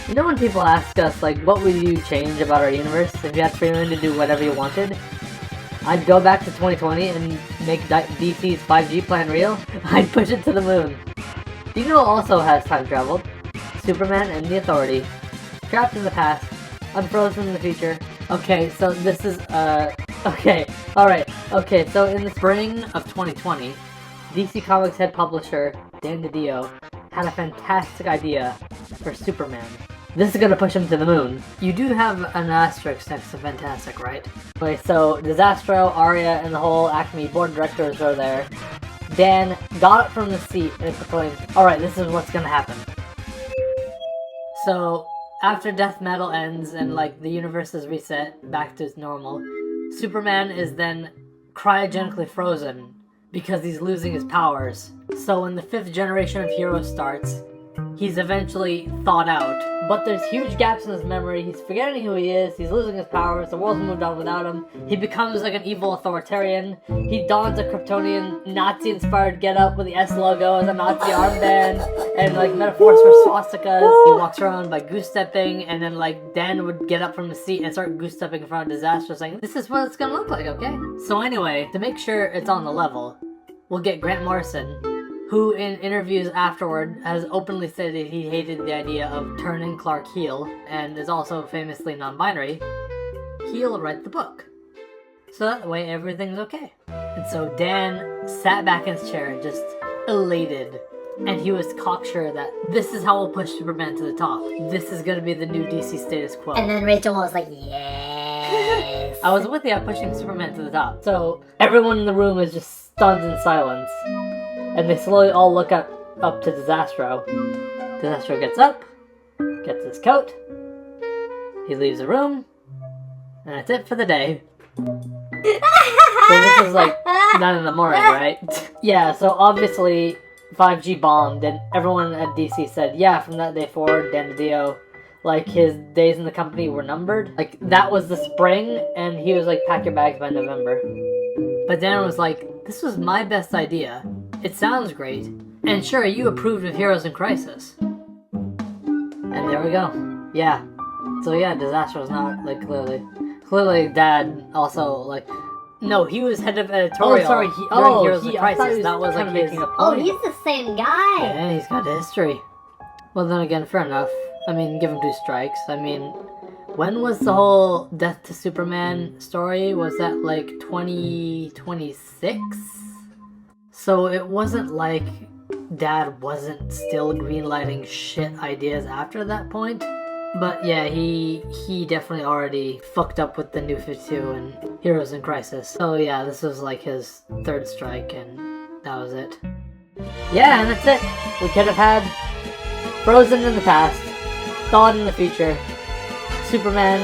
You know when people ask us, like, what would you change about our universe if you had free reign to do whatever you wanted? I'd go back to 2020 and make DC's 5G plan real. I'd push it to the moon. Do you know who also has time traveled? Superman and the Authority. Trapped in the past. Unfrozen in the future. Okay, so this is, okay, alright. Okay, so in the spring of 2020, DC Comics head publisher Dan DiDio had a fantastic idea for Superman. This is gonna push him to the moon. You do have an asterisk next to fantastic, right? Okay, so Disastro, Arya, and the whole Acme board of directors are there. Dan got up from the seat and proclaimed, alright, this is what's gonna happen. So, after Death Metal ends and, like, the universe is reset back to normal, Superman is then cryogenically frozen because he's losing his powers. So when the 5th generation of heroes starts, he's eventually thawed out. But there's huge gaps in his memory, he's forgetting who he is, he's losing his powers, the world's moved on without him, he becomes like an evil authoritarian, he dons a Kryptonian Nazi-inspired getup with the S logo as a Nazi armband, and like metaphors for swastikas. He walks around by goose-stepping, and then like Dan would get up from the seat and start goose-stepping in front of Disaster saying, this is what it's gonna look like, okay? So anyway, to make sure it's on the level, we'll get Grant Morrison, who in interviews afterward has openly stated he hated the idea of turning Clark heel, and is also famously non-binary. He'll write the book. So that way everything's okay. And so Dan sat back in his chair, just elated, and he was cocksure that this is how we'll push Superman to the top. This is gonna be the new DC status quo. And then Rachel was like, yes. I was with you, pushing Superman to the top. So everyone in the room is just stunned in silence. And they slowly all look up to Disastro. Disastro gets up, gets his coat, he leaves the room, and that's it for the day. So this is like 9 in the morning, right? Yeah, so obviously 5G bombed, and everyone at DC said, yeah, from that day forward, Dan DiDio, like, his days in the company were numbered. Like, that was the spring, and he was like, pack your bags by November. But Dan was like, this was my best idea. It sounds great. And sure, you approved of Heroes in Crisis. And there we go. Yeah. So yeah, Disaster was not, like, clearly Dad also, like, no, he was head of editorial. Oh, sorry, during Heroes in Crisis. That was, like, making a point. Oh, he's the same guy. Yeah, he's got history. Well, then again, fair enough. I mean, give him 2 strikes. I mean, when was the whole Death to Superman story? Was that, like, 2026? So it wasn't like Dad wasn't still greenlighting shit ideas after that point. But yeah, he definitely already fucked up with the New 52 and Heroes in Crisis. So yeah, this was like his 3rd strike, and that was it. Yeah, and that's it. We could have had Frozen in the past, Thawed in the future, Superman,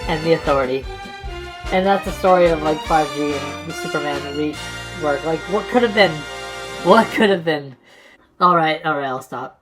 and the Authority. And that's the story of like 5G and the Superman rework. Like, what could have been? What could have been? Alright, I'll stop.